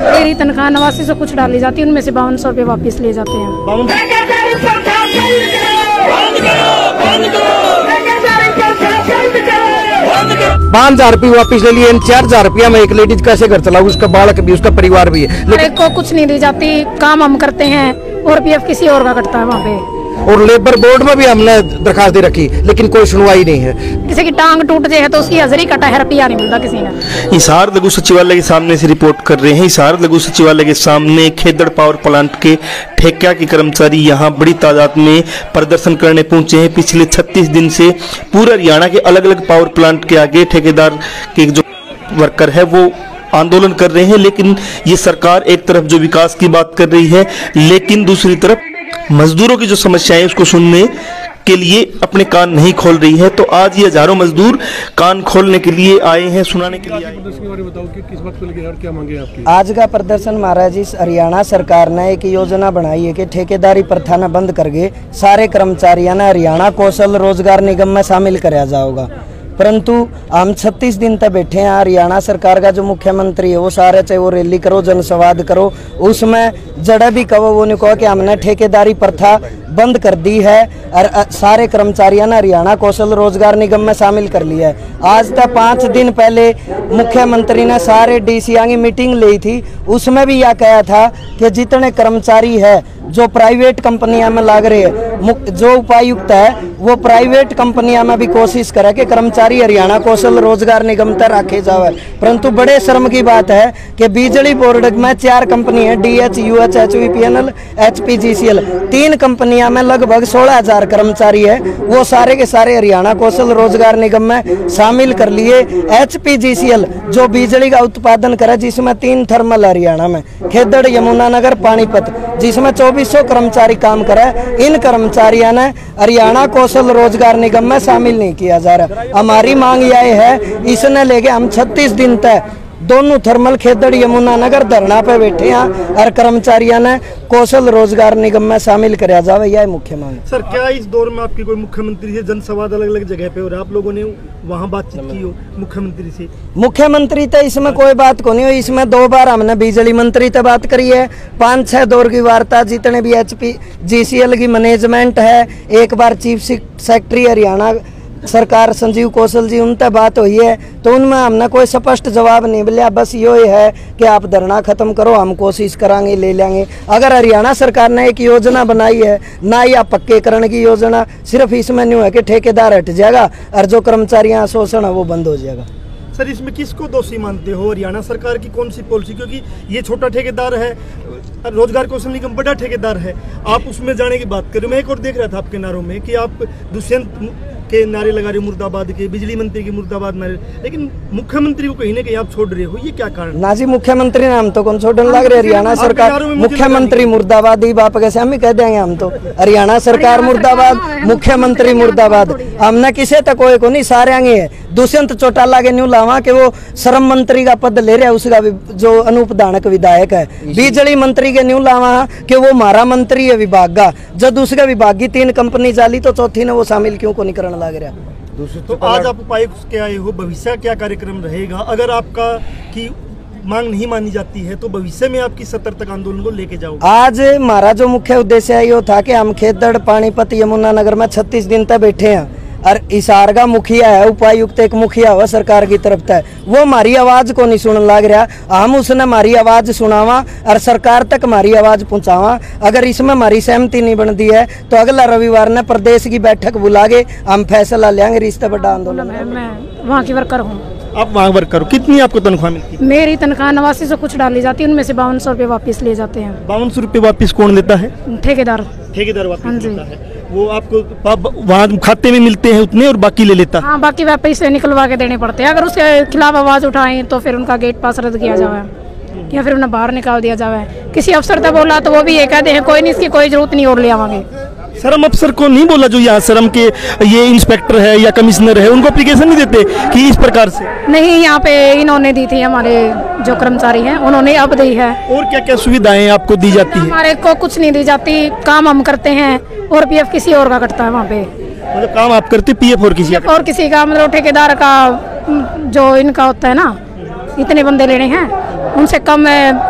मेरी तनख्वाह 89 से कुछ डाली जाती है, उनमें से 5200 रुपये वापस ले जाते हैं। 5000 रुपये वापस ले लिए, 4000 रुपया में एक लेडीज कैसे घर चलाऊ, उसका बालक भी, उसका परिवार भी है। लेकिन को कुछ नहीं दी जाती, काम हम करते हैं और पीएफ किसी और का कटता है वहाँ पे। और लेबर बोर्ड में भी हमने दरखास्त दे रखी, लेकिन कोई सुनवाई नहीं है। किसी की टांग टूट जाए तो उसकी हाजिरी कटा है, रुपया नहीं मिलता किसी ने। हिसार लघु सचिवालय के सामने से रिपोर्ट कर रहे हैं। हिसार लघु सचिवालय के सामने खेदड़ पावर प्लांट के ठेका के कर्मचारी यहाँ बड़ी तादाद में प्रदर्शन करने पहुंचे हैं। पिछले 36 दिन से पूरे हरियाणा के अलग अलग पावर प्लांट के आगे ठेकेदार के जो वर्कर है वो आंदोलन कर रहे हैं। लेकिन ये सरकार एक तरफ जो विकास की बात कर रही है, लेकिन दूसरी तरफ मजदूरों की जो समस्याएं उसको सुनने के लिए अपने कान नहीं खोल रही है। तो आज ये हजारों मजदूर कान खोलने के लिए आए हैं, सुनाने के लिए आए हैं। बताओ कि किस बात को लेकर और क्या मांगे आपकी? आज का प्रदर्शन महाराज जी, हरियाणा सरकार ने एक योजना बनाई है कि ठेकेदारी प्रथा न बंद करके सारे कर्मचारियों ने हरियाणा कौशल रोजगार निगम में शामिल कराया जाएगा। परंतु हम 36 दिन तक बैठे हैं। हरियाणा सरकार का जो मुख्यमंत्री है वो सारे, चाहे वो रैली करो, जनसंवाद करो, उसमें जड़ा भी कहो वो नहीं कहो कि हमने ठेकेदारी प्रथा बंद कर दी है और सारे कर्मचारियों ने हरियाणा कौशल रोजगार निगम में शामिल कर लिया है। आज तक 5 दिन पहले मुख्यमंत्री ने सारे डीसीआर की मीटिंग ली थी, उसमें भी यह कहा था कि जितने कर्मचारी है जो प्राइवेट कंपनियां में लग रहे हैं, जो उपायुक्त है वो प्राइवेट कंपनियां में भी कोशिश करे कि कर्मचारी हरियाणा कौशल रोजगार निगम तक रखे जावे। परंतु बड़े शर्म की बात है कि बिजली बोर्ड में 4 कंपनी है, DH, UH, HVPNL, HPGCL, 3 कंपनियां में लगभग 16,000 कर्मचारी है, वो सारे के सारे हरियाणा कौशल रोजगार निगम में शामिल कर लिए। HPGCL जो बिजली का उत्पादन करे, जिसमें 3 थर्मल हरियाणा में, खेदड़, यमुनानगर, पानीपत, जिसमें 2400 कर्मचारी काम करे, इन कर्मचारियों ने हरियाणा कौशल रोजगार निगम में शामिल नहीं किया जा रहा। हमारी मांग यह है, इसने लेके हम 36 दिन तक दोनों थर्मल खेदड़, यमुनानगर धरना पे बैठे हैं और कर्मचारियों ने कौशल रोजगार निगम में शामिल कराया जाए, यह मुख्य मांग। सर, क्या इस दौर में आपकी कोई मुख्यमंत्री से जनसंवाद अलग अलग जगह पे, और आप लोगों ने वहां बातचीत की हो मुख्यमंत्री से? मुख्यमंत्री तो इसमें कोई बात को नहीं हुई। इसमें 2 बार हमने बिजली मंत्री से बात करी है, 5-6 दौर की वार्ता, जितने भी HPGCL की मैनेजमेंट है, एक बार चीफ सेक्रेटरी हरियाणा सरकार संजीव कौशल जी, उनसे बात हुई है, तो उनमें हमने कोई स्पष्ट जवाब नहीं मिला। बस यो है कि आप धरना खत्म करो, हम कोशिश करांगे, ले लेंगे। अगर हरियाणा सरकार ने एक योजना बनाई है ना, या पक्केकरण की योजना, सिर्फ इसमें नहीं है कि ठेकेदार हट जाएगा और जो कर्मचारियों शोषण है वो बंद हो जाएगा। सर, इसमें किसको दोषी मानते हो? हरियाणा सरकार की कौन सी पॉलिसी? क्योंकि ये छोटा ठेकेदार है, रोजगार कौशल निगम बड़ा ठेकेदार है, आप उसमें जाने की बात कर रहे हो। मैं एक और देख रहा था आपके नारों में कि आप दुष्यंत के नारे लगा रहे हो, मुर्दाबाद के, बिजली मंत्री के मुर्दाबाद नारे, लेकिन मुख्यमंत्री को कहीं ना कहीं आप छोड़ रहे हो, ये क्या कारण? ना जी, मुख्यमंत्री ने हम तो कौन छोड़ने लग रहे? हरियाणा सरकार मुख्यमंत्री मुर्दाबाद ही बाप कैसे हम ही कह देंगे? हम तो हरियाणा सरकार मुर्दाबाद, मुख्यमंत्री मुर्दाबाद, हमने किसे तक कोई को नहीं, सारे आगे है। दुष्यंत चौटाला के न्यू लावा के वो श्रम मंत्री का पद ले रहे हैं, उसका जो अनूप धानक विधायक है। बिजली मंत्री के न्यू लावा कि वो हमारा मंत्री है विभाग का, जब दूसरे विभाग की 3 कंपनी चाली तो चौथी ने वो शामिल क्यों को नहीं करने लग रहा? तो आज आप उपायुक्त के आए हो, भविष्य क्या कार्यक्रम रहेगा? अगर आपका की मांग नहीं मानी जाती है तो भविष्य में आपकी 70 तक आंदोलन को लेके जाओगे? आज हमारा जो मुख्य उद्देश्य है ये था कि हम खेदड़, पानीपत, यमुनानगर में 36 दिन तक बैठे हैं और हिसार का मुखिया है, उपायुक्त एक मुखिया हुआ सरकार की तरफ से, वो हमारी आवाज को नहीं सुनने लग रहा। हम उसने हमारी आवाज सुनावा और सरकार तक हमारी आवाज पहुंचावा। अगर इसमें हमारी सहमति नहीं बनती है तो अगला रविवार ने प्रदेश की बैठक बुला के हम फैसला लेंगे। रिश्ते बड़ा आंदोलन। मैं वहाँ की वर्कर हूँ। आप वहाँ वर्कर हो, कितनी आपको तनख्वाह मिलती है? मेरी तनख्वाह 89 से कुछ डाली जाती है, उनमें से 5200 रुपये वापस ले जाते हैं। 5200 रुपये वापस कौन लेता है? ठेकेदार। ठेकेदार वापस लेता है। वो आपको वहाँ खाते में मिलते हैं उतने और बाकी ले लेता है? हाँ, बाकी वह पैसे निकलवा के देने पड़ते हैं। अगर उसके खिलाफ आवाज उठाएं तो फिर उनका गेट पास रद्द किया जाए या फिर उन्हें बाहर निकाल दिया जाए। किसी अफसर तक बोला तो वो भी ये कहते हैं कोई नहीं, इसकी कोई जरूरत नहीं और ले आवांगे। शर्म अफसर को नहीं बोला जो यहाँ शर्म के ये इंस्पेक्टर है या कमिश्नर है, उनको एप्लीकेशन नहीं देते कि इस प्रकार से? नहीं, यहाँ पे इन्होंने दी थी, हमारे जो कर्मचारी हैं उन्होंने अब दी है। और क्या क्या सुविधाएं आपको दी जाती है? हमारे को कुछ नहीं दी जाती, काम हम करते हैं और पीएफ किसी और का कटता है वहाँ पे। मतलब काम आप करते पीएफ और किसी का? और किसी का मतलब ठेकेदार का जो इनका होता है ना, इतने बंदे लेने हैं उनसे कम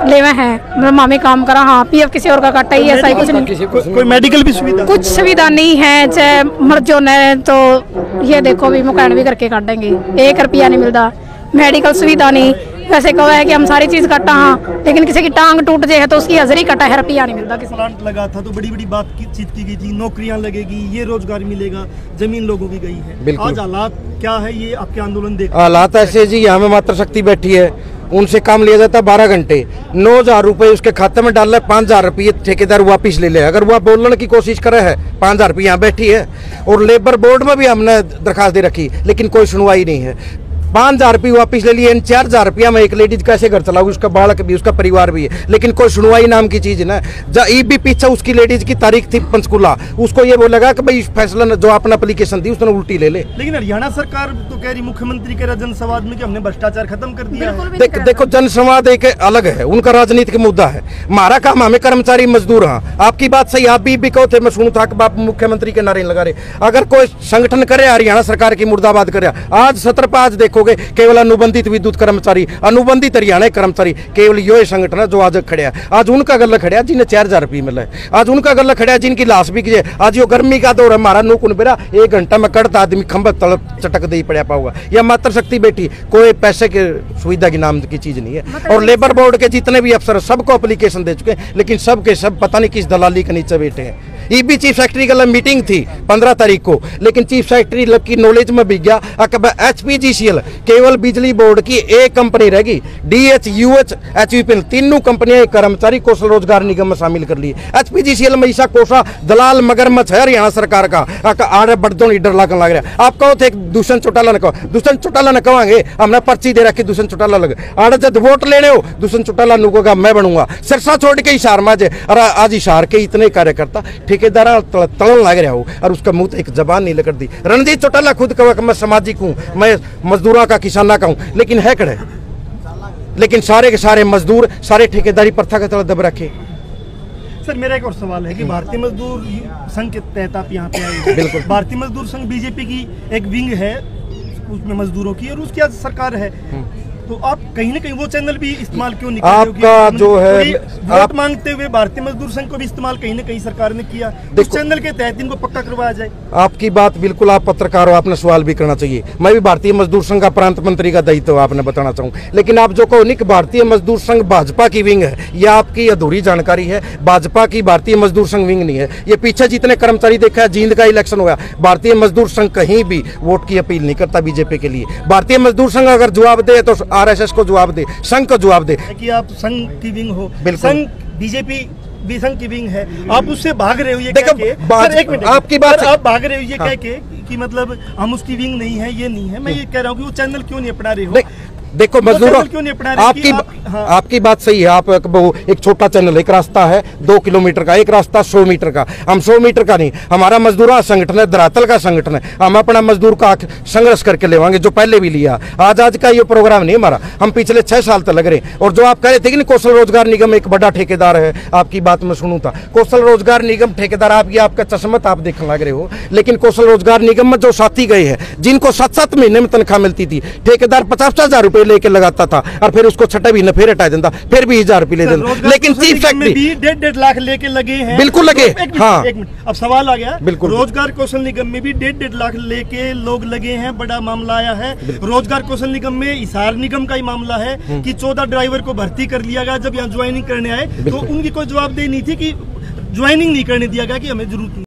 लेवे हैं, मतलब मामी काम करा। हाँ, पीएफ किसी और का काटा ही, ऐसा ही कुछ नहीं। कोई मेडिकल भी सुविधा? कुछ सुविधा नहीं है, चाहे मर जो न तो ये देखो भी मुकान भी करके काटेंगे, 1 रुपया नहीं मिलता, मेडिकल सुविधा नहीं। वैसे कहो है कि हम सारी चीज काटा, हाँ, लेकिन किसी की टांग टूट जाए तो उसकी हाजिरी कटा है, रुपया नहीं मिलता किसी। प्लांट लगा था तो बड़ी बड़ी बातचीत की गई थी, नौकरियां लगेगी, ये रोजगार मिलेगा, जमीन लोगों की गई है। आज हालात क्या है, ये आपके आंदोलन देख? हालात ऐसे जी, यहाँ में मात्र शक्ति बैठी है, उनसे काम लिया जाता है 12 घंटे, 9,000 रुपए उसके खाते में डाल रहे, 5,000 रुपये ठेकेदार वापिस ले ले। अगर वह बोलने की कोशिश करे है, 5,000 रुपये यहाँ बैठी है। और लेबर बोर्ड में भी हमने दरखास्त दे रखी, लेकिन कोई सुनवाई नहीं है। 5,000 रुपये वापिस ले लिए, 4,000 रुपया में एक लेडीज कैसे घर चलाऊगी, उसका बालक भी, उसका परिवार भी है, लेकिन कोई सुनवाई नाम की चीज ना। जब भी पीछे उसकी लेडीज की तारीख थी पंचकुला, उसको ये बोलेगा कि भाई फैसला जो आपने एप्लीकेशन दी उसने उल्टी ले ले। लेकिन हरियाणा सरकार तो कह रही, मुख्यमंत्री कह रहा जनसंवाद में कि हमने भ्रष्टाचार खत्म कर दिया है। देखो जनसंवाद एक अलग है, उनका राजनीतिक मुद्दा है, हमारा काम, हमें कर्मचारी मजदूर। हाँ, आपकी बात सही, आप भी कहो थे, मैं सुनू था कि बाप मुख्यमंत्री के नारे लगा रहे। अगर कोई संगठन करे हरियाणा सरकार की मुर्दाबाद करे, आज सत्र पर आज देखोगे केवल अनुबंधित विद्युत कर्मचारी, अनुबंधित हरियाणा कर्मचारी, केवल यो संगठन है जो आज खड़े। आज उनका गला खड़ा जिन्हें 4,000 रुपये मिला है, आज उनका गला खड़ा जिनकी लाश बिक जाए। आज यो गर्मी का दौर है, हमारा नूकुन बेरा 1 घंटा में कड़ता आदमी खंबा तड़प चटक दे पड़ा पाऊंगा। या मात्र शक्ति बैठी, कोई पैसे के सुविधा की नाम की चीज नहीं है। और लेबर बोर्ड के जितने भी अफसर सबको एप्लीकेशन दे चुके हैं, लेकिन सब के सब पता नहीं किस दलाली के नीचे बैठे हैं। ईबी चीफ सेक्रेटरी का मीटिंग थी 15 तारीख को, लेकिन चीफ सेक्रेटरी की नॉलेज में बिक गया। HPGCL केवल बिजली बोर्ड की एक कंपनी रहेगी, DH, UH, HVPL तीनों कंपनियां कर्मचारी कौशल रोजगार निगम में शामिल कर ली। HPGCL में ईसा कोसा दलाल मगरमच्छ है हरियाणा सरकार का, आड़े बढ़ो डर लगन लग रहा। आप कहो थे दूषण चौटाला न कहो, दूषण चौटाला न कहेंगे, हमने पर्ची दे रखी दूषण चौटाला लगे। आड़े जब वोट लेने हो दूषण चौटाला नुकोगा मैं बनूंगा, सिरसा छोड़ के हिसार माजे। और आज हिसार के इतने कार्यकर्ता ठेकेदार तलन लग रहा हो, और उसका मुंह एक जबान नहीं लग दी। रणजीत चौटाला खुद कहा मैं सामाजिक हूँ, मैं मजदूरों का किसाना का हूँ, लेकिन है कड़े, लेकिन सारे के सारे मजदूर सारे ठेकेदारी प्रथा के तहत दब रखे। सर, मेरा एक और सवाल है कि भारतीय मजदूर संघ के तहत आप यहाँ पे आए। बिल्कुल, भारतीय मजदूर संघ बीजेपी की एक विंग है, उसमें मजदूरों की, और उसकी आज सरकार है, तो आप कहीं ना कहीं वो चैनल भी इस्तेमाल क्यों नहीं कर रहे हो? आपका जो है वोट मांगते हुए भारतीय मजदूर संघ को भी इस्तेमाल कहीं ना कहीं सरकार ने किया, उस चैनल के तहत इनको पक्का करवाया जाए। आपकी बात बिल्कुल, आप पत्रकार हो, आपने सवाल भी करना चाहिए। मैं भी भारतीय मजदूर संघ का प्रांत मंत्री का दायित्व आपने बताना चाहूँ, लेकिन आप जो कहो नहीं कि भारतीय मजदूर संघ भाजपा की विंग है, यह आपकी अधूरी जानकारी है। भाजपा की भारतीय मजदूर संघ विंग नहीं है। ये पीछे जितने कर्मचारी देखा है, जींद का इलेक्शन हुआ, भारतीय मजदूर संघ कहीं भी वोट की अपील नहीं करता बीजेपी के लिए। भारतीय मजदूर संघ अगर जवाब दे तो RSS को जवाब दे, संघ को जवाब दे कि आप संघ की विंग हो। संघ बीजेपी भी संघ की विंग है, आप उससे भाग रहे हो ये कह के। एक मिनट, आपकी बात, आप भाग रहे हो ये कह के कि मतलब हम उसकी विंग नहीं है, ये नहीं है। मैं ये कह रहा हूँ कि वो चैनल क्यों नहीं अपना रहे हो? देखो मजदूरों, आपकी बात सही है। आप एक छोटा चैनल, एक रास्ता है 2 किलोमीटर का, एक रास्ता 100 मीटर का। हम 100 मीटर का नहीं, हमारा मजदूर संगठन है, धरातल का संगठन है। हम अपना मजदूर का संघर्ष करके लेवाएंगे, जो पहले भी लिया। आज का ये प्रोग्राम नहीं हमारा, हम पिछले 6 साल तक लग रहे। और जो आप कह रहे थे कि कौशल रोजगार निगम एक बड़ा ठेकेदार है, आपकी बात में सुनू था। कौशल रोजगार निगम ठेकेदार आपका चश्मत आप देखने लग रहे हो, लेकिन कौशल रोजगार निगम में जो साथी गए हैं, जिनको 7-7 महीने में तनख्वाह मिलती थी, ठेकेदार 50,000 रुपए लेके लगाता था, और फिर उसको छठा महीने फिर हटा देता, फिर भी 1,000 रुपये ले देता। लेकिन चीफ सेक्रेटरी 1.5 लाख लेके लगे हैं। बिल्कुल लगे। हाँ, एक मिनट, अब सवाल आ गया। बिल्कुल, रोजगार कौशल निगम में भी 1.5 लाख लेके लोग लगे हैं, बड़ा मामला आया है। रोजगार कौशल निगम में हिसार निगम का ही मामला है कि 14 ड्राइवर को भर्ती कर लिया गया। जब यहाँ ज्वाइनिंग करने आए तो उनकी कोई जवाबदेही नहीं थी कि ज्वाइनिंग नहीं करने दिया गया कि हमें जरूरत नहीं।